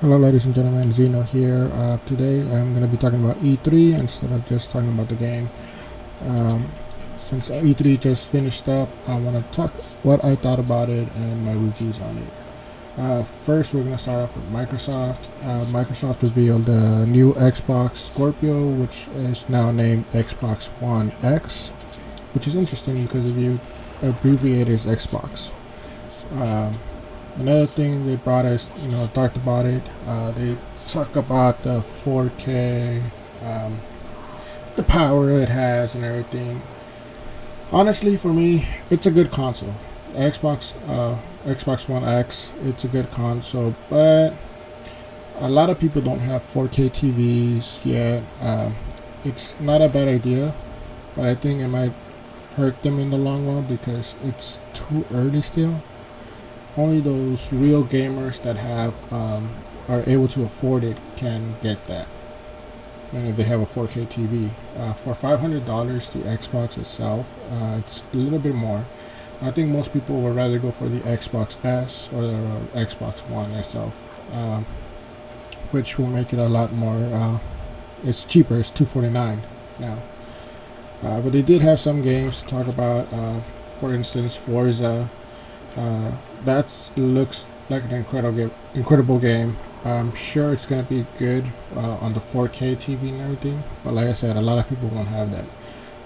Hello ladies and gentlemen, Zeno here. Today I'm going to be talking about E3 instead of just talking about the game. Um, since E3 just finished up, I want to talk what I thought about it and my reviews on it. First, we're going to start off with Microsoft. Microsoft revealed the new Xbox Scorpio, which is now named Xbox One X, which is interesting because if you abbreviate it as Xbox. Um, Another thing they brought us, talked about it. They talk about the 4K, um, the power it has, and everything. Honestly, for me, it's a good console. Xbox One X, it's a good console, but a lot of people don't have 4K TVs yet. It's not a bad idea, but I think it might hurt them in the long run because it's too early still. Only those real gamers that have are able to afford it can get that. And if they have a 4K TV, for $500, the Xbox itself, it's a little bit more. I think most people would rather go for the Xbox S or the Xbox One itself, which will make it a lot more. It's cheaper. It's $249 now. But they did have some games to talk about. For instance, Forza. That looks like an incredible game. I'm sure it's gonna be good on the 4K TV and everything. But like I said, a lot of people won't have that.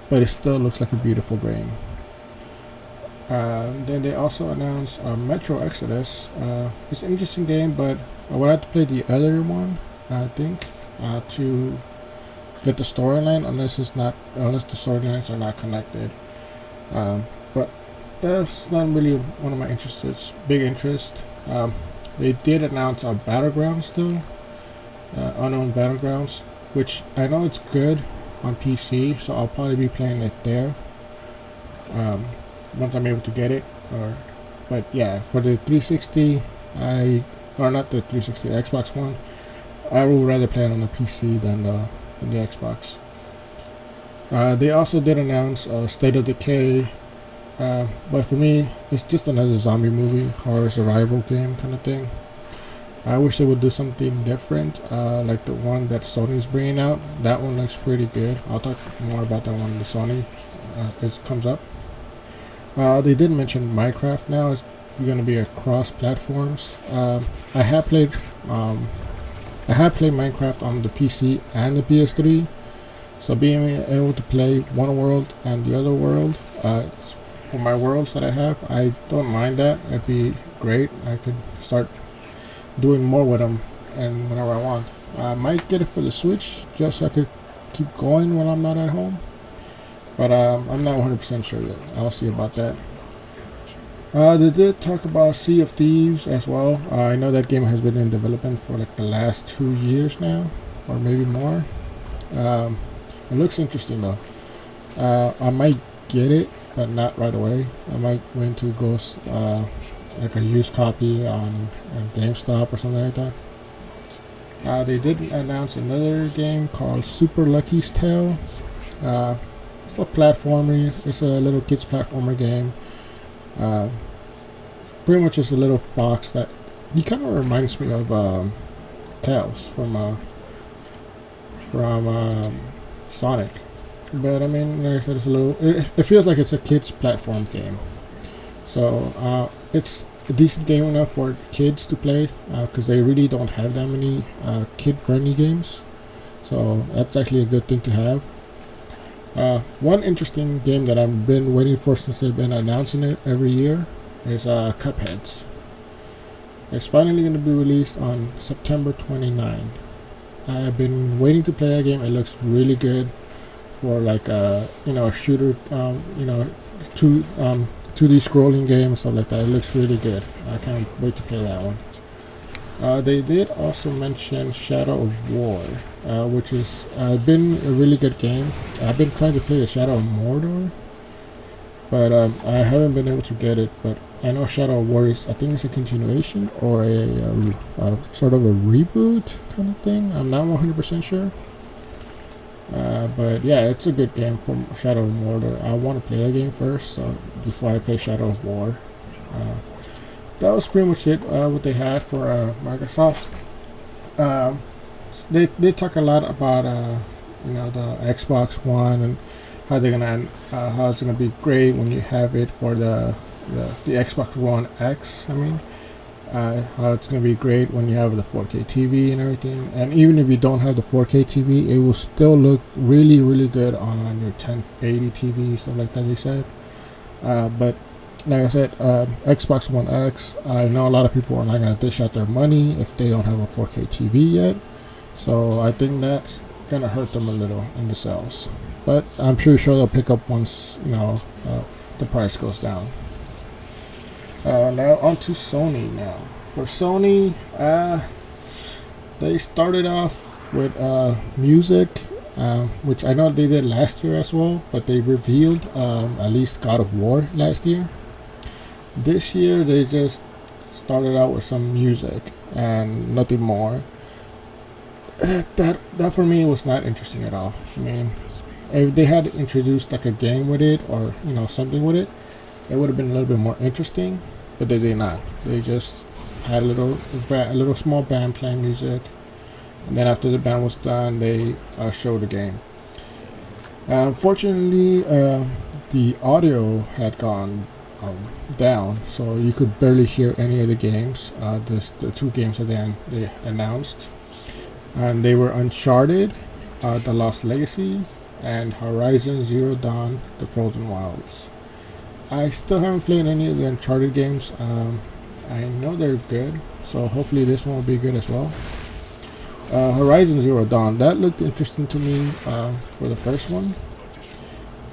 But it still looks like a beautiful game. Then they also announced Metro Exodus. It's an interesting game, but I would have to play the other one, I think, to get the storyline. Unless the storylines are not connected. But that's not really one of my interests. It's big interest. They did announce a Battlegrounds though, Unknown Battlegrounds, which I know it's good on PC, so I'll probably be playing it there once I'm able to get it. But yeah, for the 360, or not the 360, Xbox One, I would rather play it on the PC than the Xbox. They also did announce State of Decay. But for me, it's just another zombie movie, horror survival game kind of thing. I wish they would do something different, like the one that Sony's bringing out. That one looks pretty good. I'll talk more about that one when the Sony comes up. They did mention Minecraft now is going to be across platforms. I have played Minecraft on the PC and the PS3, so being able to play one world and the other world, for my worlds that I have, I don't mind that. It'd be great. I could start doing more with them and whenever I want. I might get it for the Switch just so I could keep going when I'm not at home. But I'm not 100% sure yet. I'll see about that. They did talk about Sea of Thieves as well. I know that game has been in development for like the last 2 years now, or maybe more. It looks interesting though. I might get it, but not right away. I might wait to go like a used copy on GameStop or something like that. They did announce another game called Super Lucky's Tale. It's a platformer. It's a little kids platformer game. Pretty much just a little fox that he kind of reminds me of Tails from Sonic. But I mean, like I said, it feels like it's a kids platform game. So it's a decent game enough for kids to play because they really don't have that many kid-friendly games. So that's actually a good thing to have. One interesting game that I've been waiting for since they've been announcing it every year is Cupheads. It's finally going to be released on September 29. I've been waiting to play that game. It looks really good for like a shooter, 2D scrolling game and stuff like that. It looks really good. I can't wait to play that one. They did also mention Shadow of War, which has been a really good game. I've been trying to play the Shadow of Mordor, but I haven't been able to get it. But I know Shadow of War I think it's a continuation or a sort of a reboot kind of thing. I'm not 100% sure. But yeah, it's a good game from Shadow of Mordor. I want to play that game first, so before I play Shadow of War. That was pretty much it. What they had for Microsoft. um, they talk a lot about the Xbox One and how it's gonna be great when you have it for the Xbox One X. I mean, how it's gonna be great when you have the 4K TV and everything. And even if you don't have the 4K TV, it will still look really really good on your 1080 TV, stuff like that. They said, but like I said, Xbox One X, I know a lot of people are not going to dish out their money if they don't have a 4K TV yet. So I think that's going to hurt them a little in the sales. But I'm pretty sure they'll pick up once, the price goes down. Now on to Sony now. For Sony, they started off with music, which I know they did last year as well, but they revealed at least God of War last year. This year they just started out with some music and nothing more. That for me was not interesting at all. I mean, if they had introduced like a game with it or something with it, it would have been a little bit more interesting. But they did not. They just had a little small band playing music, and then after the band was done, they showed the game. Unfortunately, the audio had gone down, so you could barely hear any of the games. The two games that they announced, and they were Uncharted, The Lost Legacy, and Horizon Zero Dawn: The Frozen Wilds. I still haven't played any of the Uncharted games. I know they're good, so hopefully this one will be good as well. Horizon Zero Dawn, that looked interesting to me for the first one.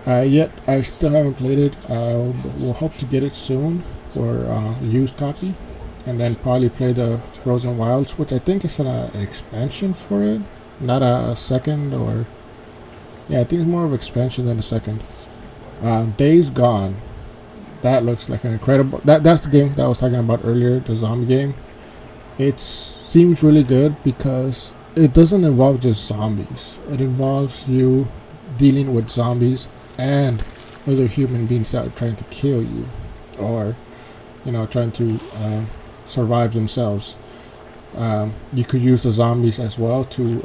Yet I still haven't played it. We'll hope to get it soon for a used copy, and then probably play the Frozen Wilds, which I think is an expansion for it, not a second. Or yeah, I think it's more of an expansion than a second. Days Gone, that looks like an incredible. That's the game that I was talking about earlier, the zombie game. It seems really good because it doesn't involve just zombies. It involves you dealing with zombies and other human beings that are trying to kill you, or trying to survive themselves. You could use the zombies as well to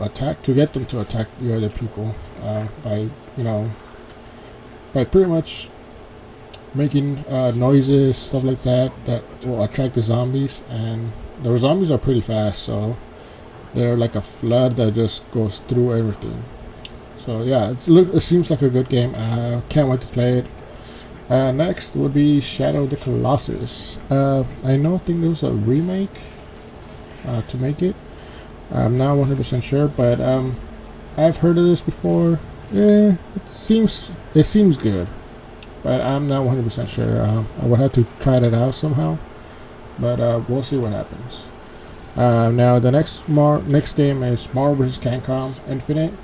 get them to attack the other people by pretty much making noises, stuff like that will attract the zombies. And the zombies are pretty fast, so they're like a flood that just goes through everything. So yeah, it seems like a good game. Can't wait to play it. Next would be Shadow of the Colossus. I think there was a remake to make it. I'm not 100% sure, but I've heard of this before. Yeah, it seems good, but I'm not 100% sure. I would have to try it out somehow, but we'll see what happens. Now the next game is Marvel vs. Capcom Infinite.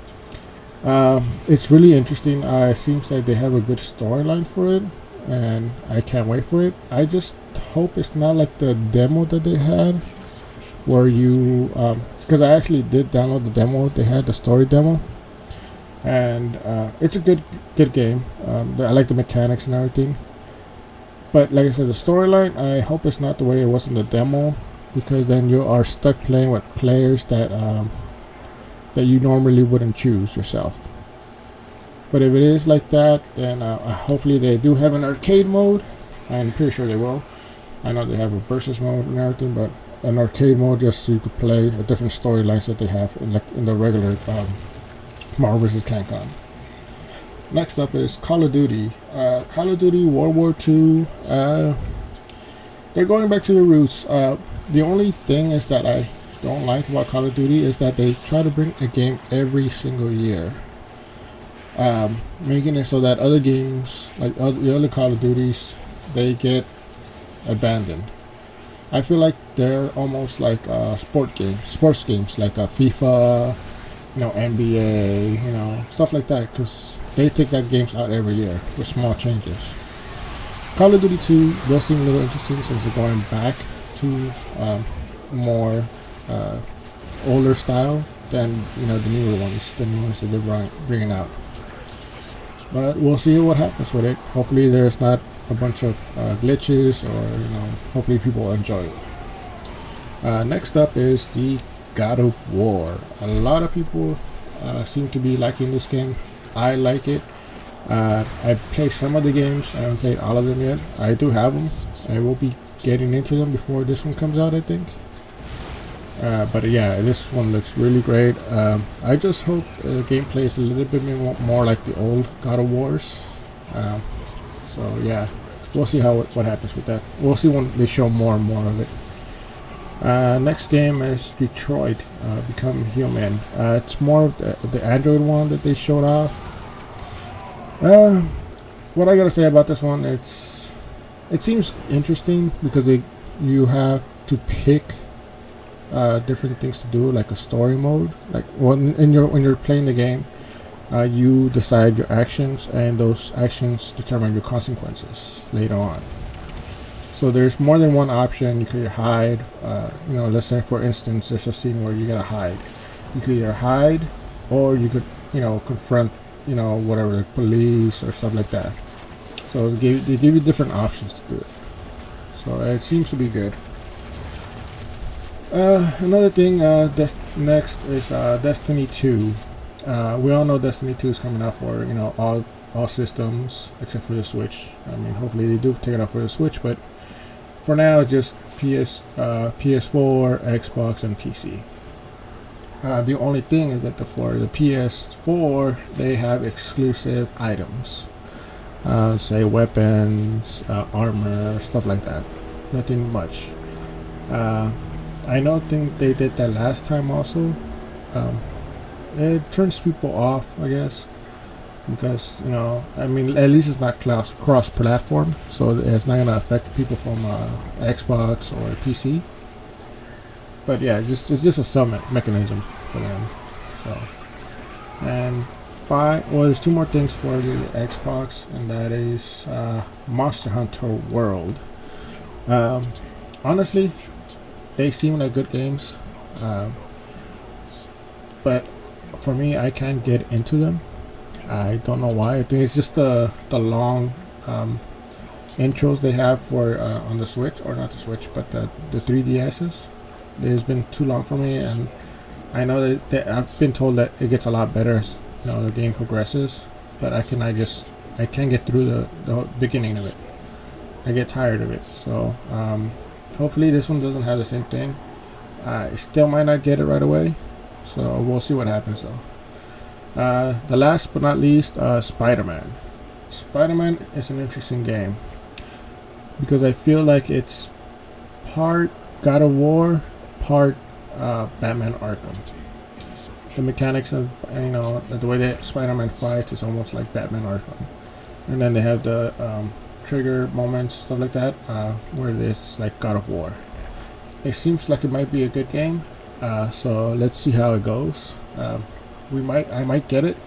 It's really interesting. It seems like they have a good storyline for it, and I can't wait for it. I just hope it's not like the demo that they had, where you because I actually did download the demo. They had the story demo, and it's a good game. I like the mechanics and everything, but like I said, the storyline, I hope it's not the way it was in the demo, because then you are stuck playing with players that you normally wouldn't choose yourself. But if it is like that, then hopefully they do have an arcade mode. I'm pretty sure they will. I know they have a versus mode and everything, but an arcade mode just so you could play a different storylines that they have in the regular Marvel vs. Capcom. Next up is Call of Duty. Call of Duty World War II. They're going back to the roots. The only thing is that I don't like about Call of Duty is that they try to bring a game every single year, making it so that other games, like the other Call of Duties, they get abandoned. I feel like they're almost like sports games like FIFA, NBA, stuff like that, because they take that games out every year with small changes. Call of Duty 2 does seem a little interesting since they're going back to more older style than the newer ones, that they're bringing out. But we'll see what happens with it. Hopefully there's not a bunch of glitches, or hopefully people will enjoy it. Next up is the God of War. A lot of people seem to be liking this game. I like it. I played some of the games. I haven't played all of them yet. I do have them. I will be getting into them before this one comes out, I think. But yeah, this one looks really great. I just hope the gameplay is a little bit more like the old God of Wars. So yeah, we'll see what happens with that. We'll see when they show more and more of it. Next game is Detroit Become Human. It's more of the Android one that they showed off. What I gotta say about this one, it seems interesting because you have to pick different things to do, like a story mode. Like when you're playing the game, you decide your actions, and those actions determine your consequences later on. So there's more than one option. You could either hide. Let's say for instance, there's a scene where you gotta hide. You could either hide, or you could confront whatever, the police or stuff like that. So they give you different options to do it. So it seems to be good. Another thing, next is Destiny 2. We all know Destiny 2 is coming out for all systems except for the Switch. I mean, hopefully they do take it out for the Switch, but for now it's just PS4, Xbox, and PC. The only thing is that for the PS4 they have exclusive items, say weapons, armor, stuff like that. Nothing much. I think they did that last time also. It turns people off, I guess, because at least it's not cross-platform, so it's not gonna affect people from Xbox or PC. But yeah, it's just a summon mechanism for them. So, and there's two more things for the Xbox, and that is Monster Hunter World. Honestly, they seem like good games, but for me, I can't get into them. I don't know why. I think it's just the long intros they have for on the Switch, or not the Switch, but the 3DSs. It's been too long for me, and I know that I've been told that it gets a lot better as the game progresses, but I can't get through the beginning of it. I get tired of it. So hopefully this one doesn't have the same thing. I still might not get it right away, so we'll see what happens though. The last but not least, Spider-Man. Spider-Man is an interesting game because I feel like it's part God of War, part Batman Arkham. The mechanics of the way that Spider-Man fights is almost like Batman Arkham, and then they have the trigger moments, stuff like that, where it's like God of War. It seems like it might be a good game, so let's see how it goes. I might get it.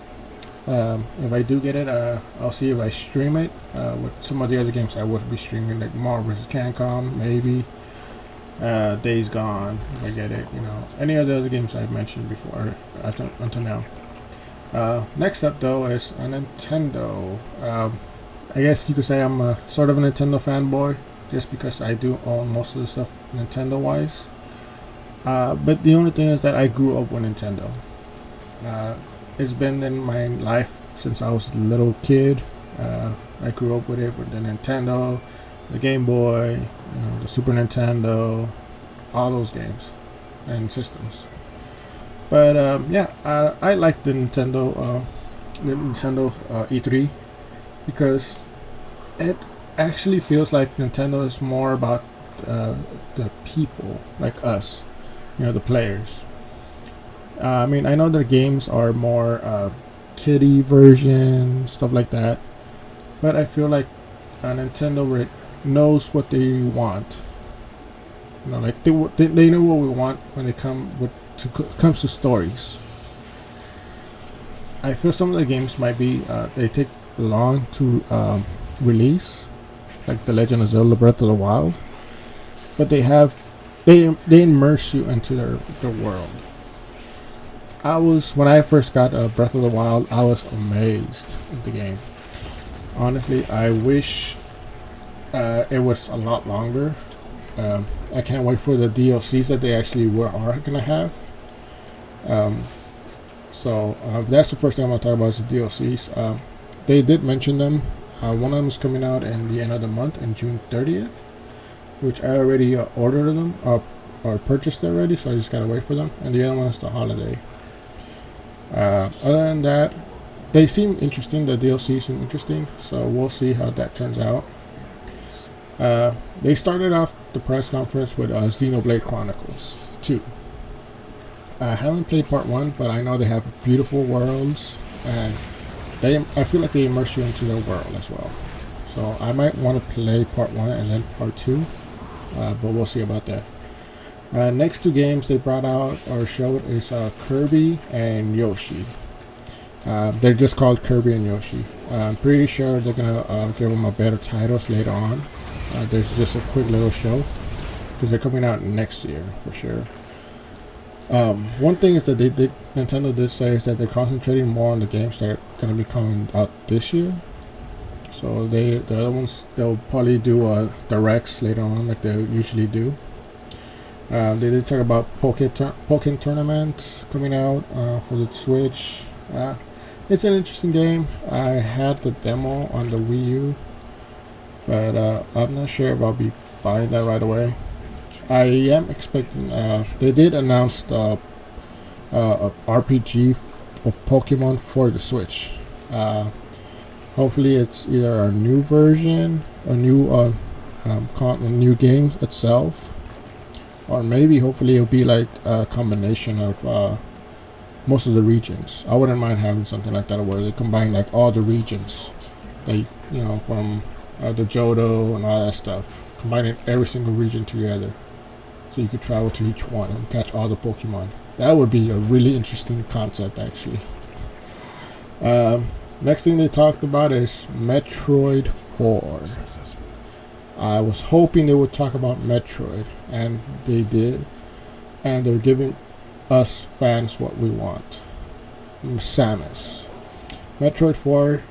If I do get it, I'll see if I stream it with some of the other games I would be streaming, like Marvel vs. Capcom, maybe Days Gone, if I get it. Any of the other games I've mentioned before until now. Next up though is a Nintendo. I guess you could say I'm a sort of a Nintendo fanboy, just because I do own most of the stuff Nintendo wise. But the only thing is that I grew up with Nintendo. It's been in my life since I was a little kid. I grew up with it, with the Nintendo, the Game Boy, the Super Nintendo, all those games and systems. But I like the Nintendo E3 because it actually feels like Nintendo is more about the people like us, the players. I know their games are more kiddie version, stuff like that, but I feel like Nintendo knows what they want. Like they know what we want when it comes to stories. I feel some of the games might be they take long to release, like The Legend of Zelda: Breath of the Wild, but they immerse you into their world. When I first got Breath of the Wild, I was amazed with the game. Honestly, I wish it was a lot longer. I can't wait for the DLCs that they actually are gonna have. So that's the first thing I'm gonna talk about is the DLCs. They did mention them. One of them is coming out in the end of the month, in June 30th, which I already ordered them or purchased already, so I just gotta wait for them. And the other one is the holiday. Other than that, they seem interesting. The DLC seem interesting, so we'll see how that turns out. They started off the press conference with Xenoblade Chronicles 2. I haven't played part 1, but I know they have beautiful worlds, and I feel like they immerse you into their world as well. So I might want to play part 1 and then part 2, but we'll see about that. Next two games they brought out or showed is Kirby and Yoshi. They're just called Kirby and Yoshi. I'm pretty sure they're gonna give them a better titles later on. There's just a quick little show because they're coming out next year for sure. One thing is that Nintendo did say is that they're concentrating more on the games that are going to be coming out this year. So the other ones, they'll probably do directs later on like they usually do. They did talk about Pokken Tournament coming out for the Switch. It's an interesting game. I had the demo on the Wii U, but I'm not sure if I'll be buying that right away. I am expecting. They did announce the RPG of Pokemon for the Switch. Hopefully, it's either a new version, a new game itself, or maybe hopefully it'll be like a combination of most of the regions. I wouldn't mind having something like that where they combine like all the regions, like from the Johto and all that stuff, combining every single region together. So you could travel to each one and catch all the Pokemon. That would be a really interesting concept, actually. Next thing they talked about is Metroid 4. I was hoping they would talk about Metroid, and they did. And they're giving us fans what we want. Samus. Metroid 4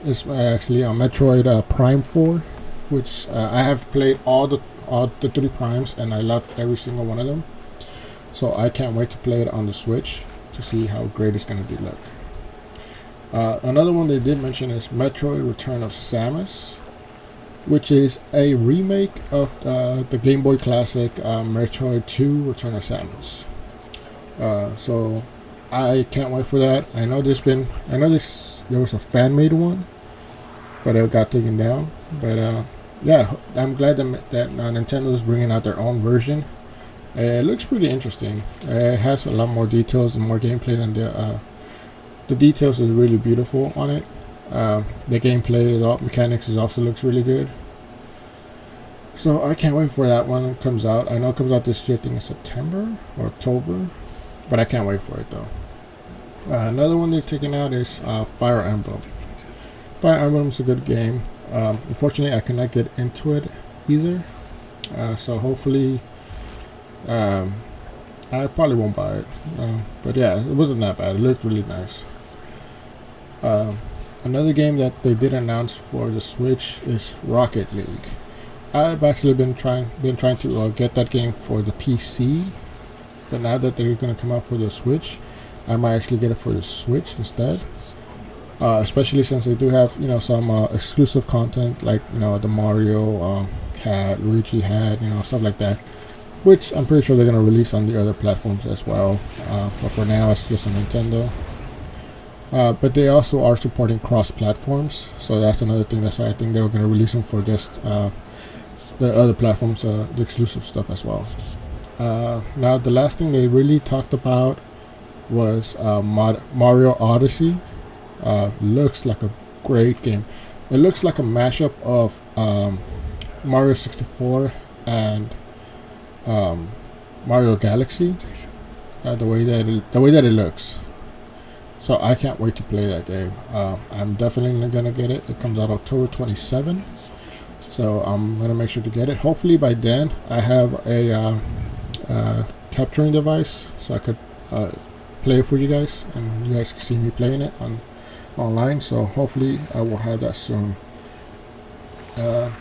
is actually on Metroid Prime 4, which I have played all the 3 primes and I loved every single one of them, so I can't wait to play it on the Switch to see how great it's going to be look. Another one they did mention is Metroid Return of Samus, which is a remake of the Game Boy Classic Metroid 2 Return of Samus. So I can't wait for that. I know there was a fan-made one, but it got taken down. But yeah, I'm glad that Nintendo is bringing out their own version. It looks pretty interesting. It has a lot more details and more gameplay than the details is really beautiful on it. The gameplay, mechanics also looks really good. So I can't wait for that one when it comes out. I know it comes out this year, I think in September or October, but I can't wait for it though. Another one they're taking out is Fire Emblem. Fire Emblem is a good game. Unfortunately, I cannot get into it either. So hopefully, I probably won't buy it. But yeah, it wasn't that bad. It looked really nice. Another game that they did announce for the Switch is Rocket League. I've actually been trying to get that game for the PC, but now that they're going to come out for the Switch, I might actually get it for the Switch instead. Especially since they do have some exclusive content like the Mario hat, Luigi hat, stuff like that, which I'm pretty sure they're gonna release on the other platforms as well. But for now, it's just on Nintendo. But they also are supporting cross platforms, so that's another thing. That's why I think they're gonna release them for just the other platforms, the exclusive stuff as well. Now the last thing they really talked about was Mario Odyssey. Looks like a great game. It looks like a mashup of Mario 64 and Mario Galaxy. The way that it looks. So I can't wait to play that game. I'm definitely gonna get it. It comes out October 27. So I'm gonna make sure to get it. Hopefully by then I have a capturing device so I could play it for you guys, and you guys can see me playing it online. So hopefully I will have that soon. Now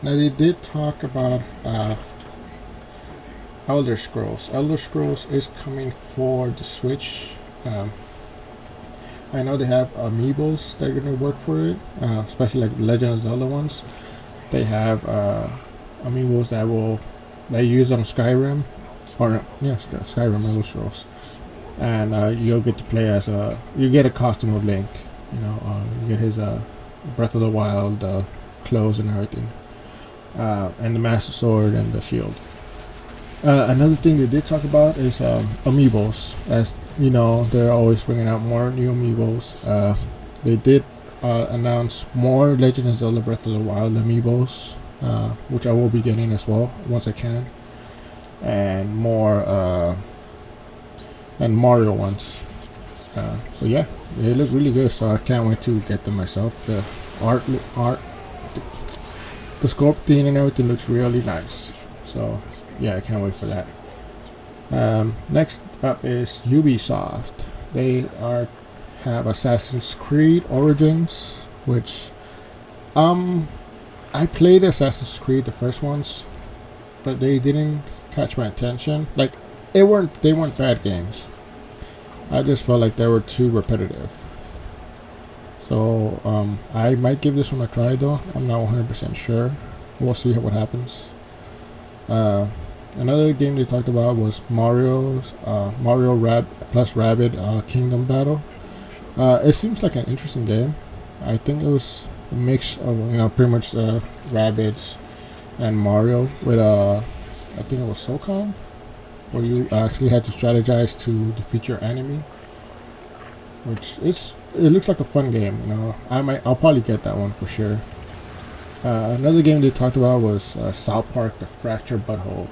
they did talk about Elder Scrolls. Elder Scrolls is coming for the Switch. I know they have amiibos that are going to work for it, especially like Legend of Zelda ones. They have amiibos that use on Skyrim, or yes, Skyrim Elder Scrolls, and you'll get to play as you get a costume of Link. You get his Breath of the Wild clothes and everything, and the Master Sword and the shield. Another thing they did talk about is amiibos. As you know, they're always bringing out more new amiibos. They did announce more Legend of Zelda Breath of the Wild amiibos, which I will be getting as well once I can, and more and Mario ones. But yeah, they look really good, so I can't wait to get them myself. The art, the sculpting and everything looks really nice. So yeah, I can't wait for that. Next up is Ubisoft. They have Assassin's Creed Origins, which I played Assassin's Creed the first ones, but they didn't catch my attention. Like they weren't bad games. I just felt like they were too repetitive. So I might give this one a try though. I'm not 100% sure. We'll see what happens. Another game they talked about was Mario plus Rabbids Kingdom Battle. It seems like an interesting game. I think it was a mix of pretty much Rabbids and Mario with I think it was SOCOM, where you actually had to strategize to defeat your enemy. Which it looks like a fun game. I'll probably get that one for sure. Another game they talked about was South Park: The Fractured Butthole.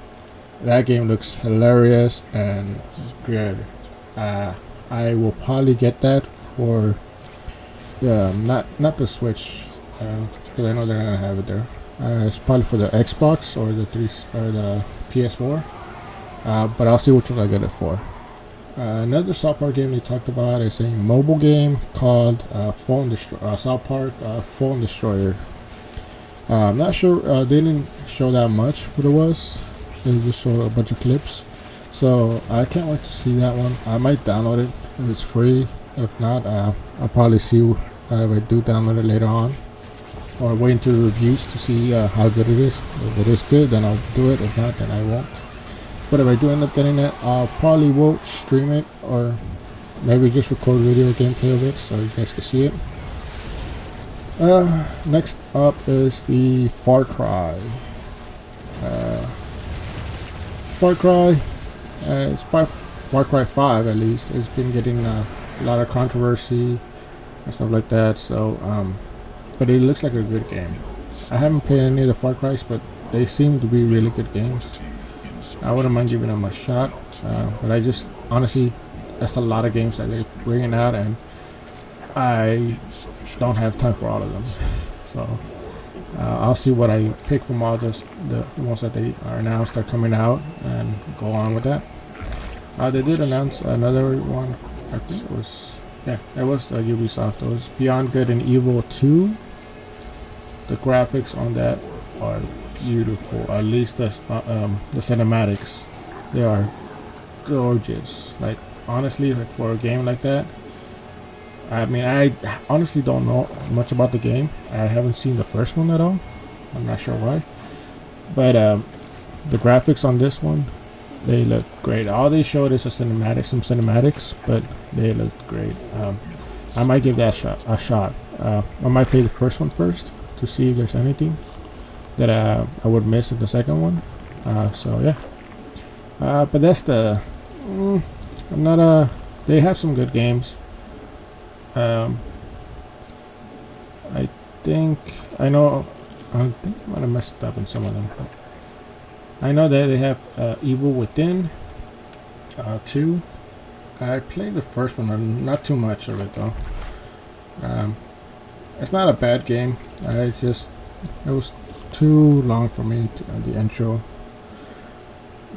That game looks hilarious and good. I will probably get that for not the Switch, because I know they're gonna have it there. It's probably for the Xbox or the PS4. But I'll see which one I get it for. Another South Park game they talked about is a mobile game called South Park Phone Destroyer. I'm not sure. They didn't show that much what it was. They just showed a bunch of clips. So I can't wait to see that one. I might download it if it's free. If not, I'll probably see if I do download it later on, or wait until the reviews to see how good it is. If it is good, then I'll do it. If not, then I won't. But if I do end up getting it, I'll probably will stream it, or maybe just record video gameplay of it so you guys can see it. Next up is the Far Cry. Far Cry, it's Far Cry 5 at least. It's been getting a lot of controversy and stuff like that. So, but it looks like a good game. I haven't played any of the Far Cry's, but they seem to be really good games. I wouldn't mind giving them a shot, but I just honestly, that's a lot of games that they're bringing out, and I don't have time for all of them. So I'll see what I pick from all the ones that they are announced are coming out, and go on with that. They did announce another one. I think it was Ubisoft. It was Beyond Good and Evil 2. The graphics on that are beautiful. At least the cinematics, they are gorgeous. Like honestly, like for a game like that, I mean, I honestly don't know much about the game. I haven't seen the first one at all. I'm not sure why, but the graphics on this one, they look great. All they showed is some cinematics, but they look great. I might give that a shot. I might play the first one first to see if there's anything that I would miss in the second one. So yeah. But that's I'm not they have some good games. I think I think I might have messed up in some of them, but I know that they have Evil Within 2. I played the first one, not too much of it though. It's not a bad game. It was too long for me, the intro.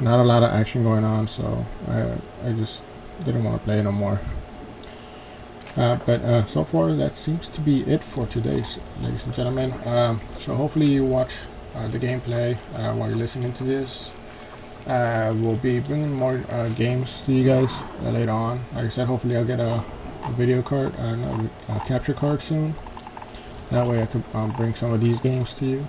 Not a lot of action going on, so I just didn't want to play it no more. But so far that seems to be it for today, ladies and gentlemen. So hopefully you watch the gameplay while you're listening to this. We'll be bringing more games to you guys later on. Like I said, hopefully I'll get a video card, no, a capture card soon. That way I could bring some of these games to you.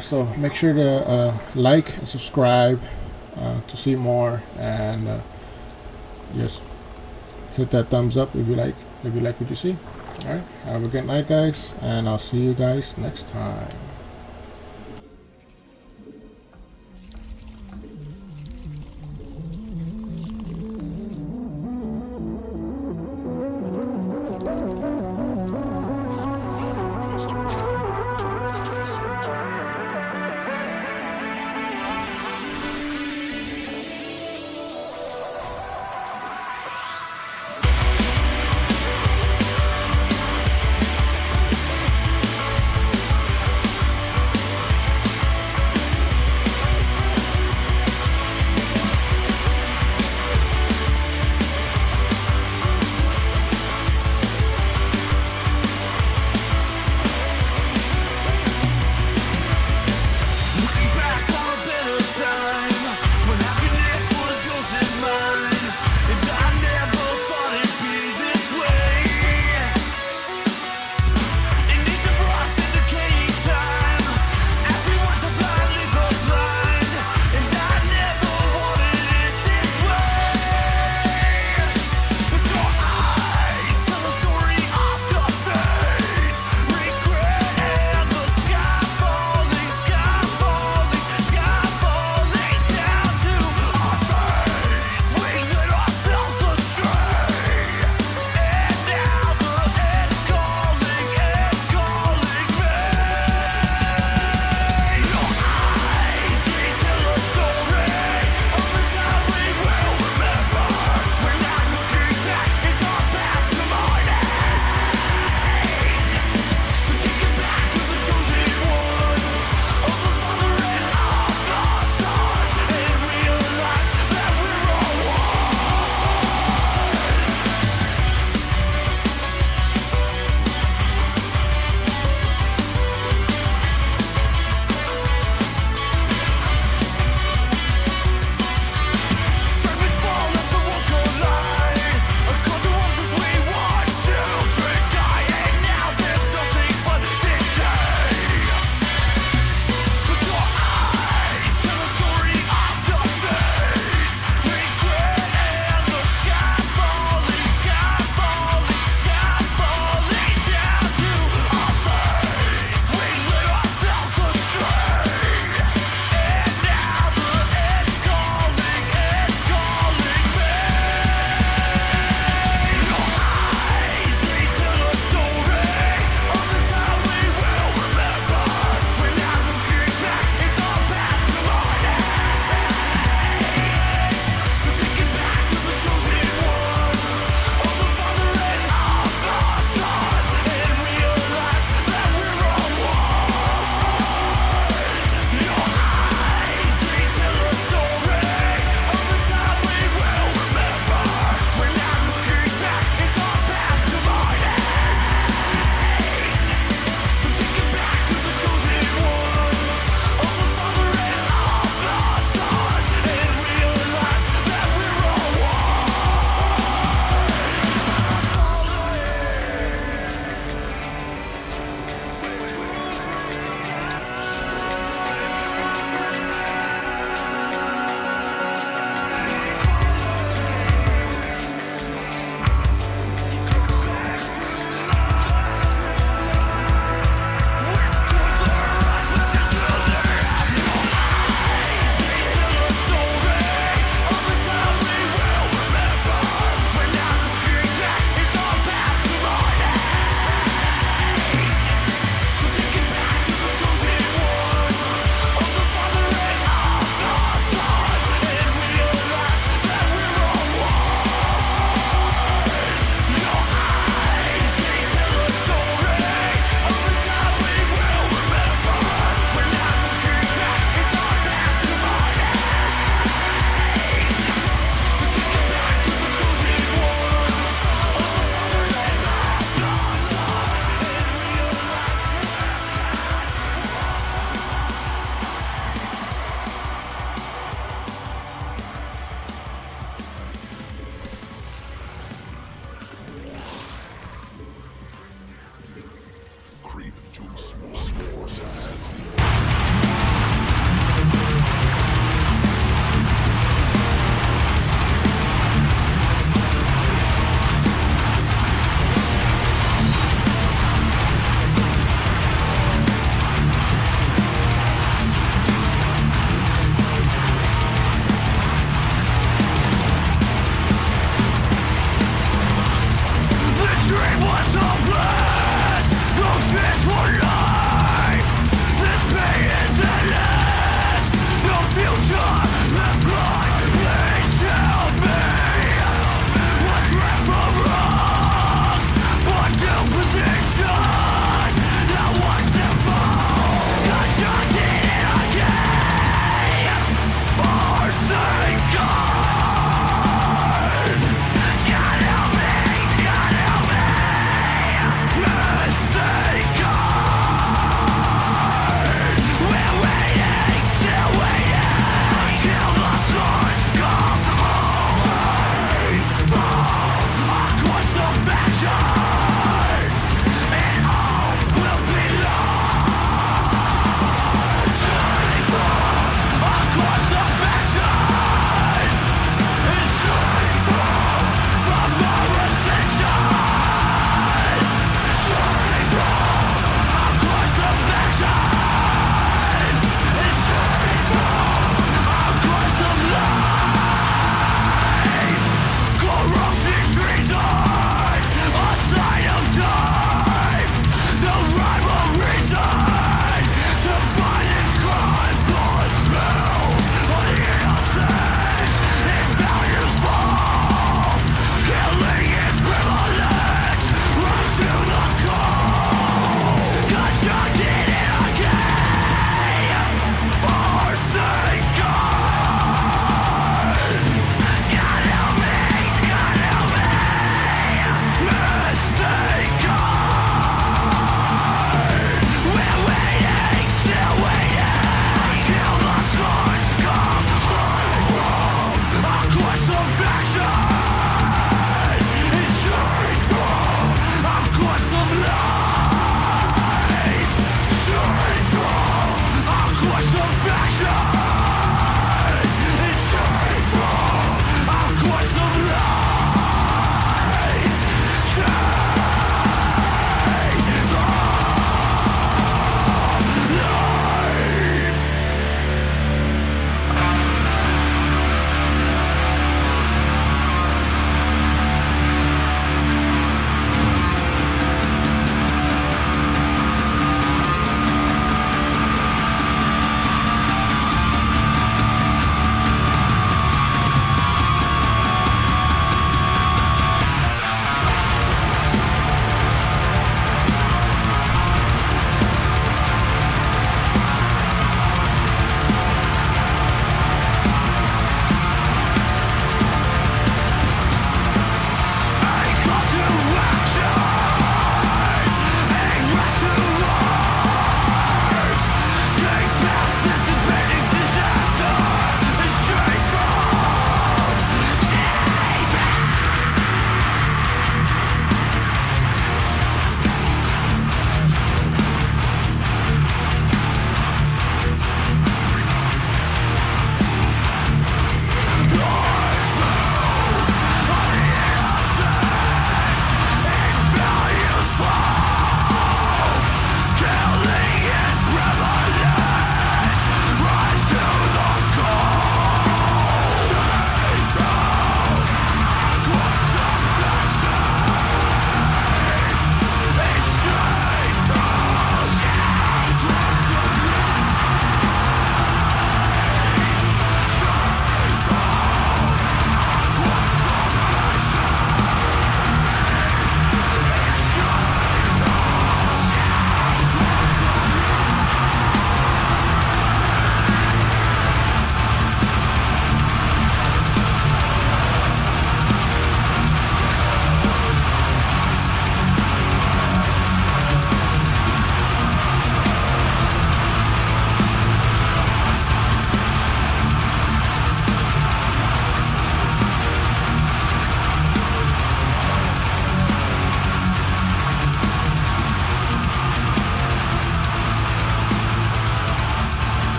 So make sure to like and subscribe to see more, and just hit that thumbs up if you like what you see. All right, have a good night, guys, and I'll see you guys next time.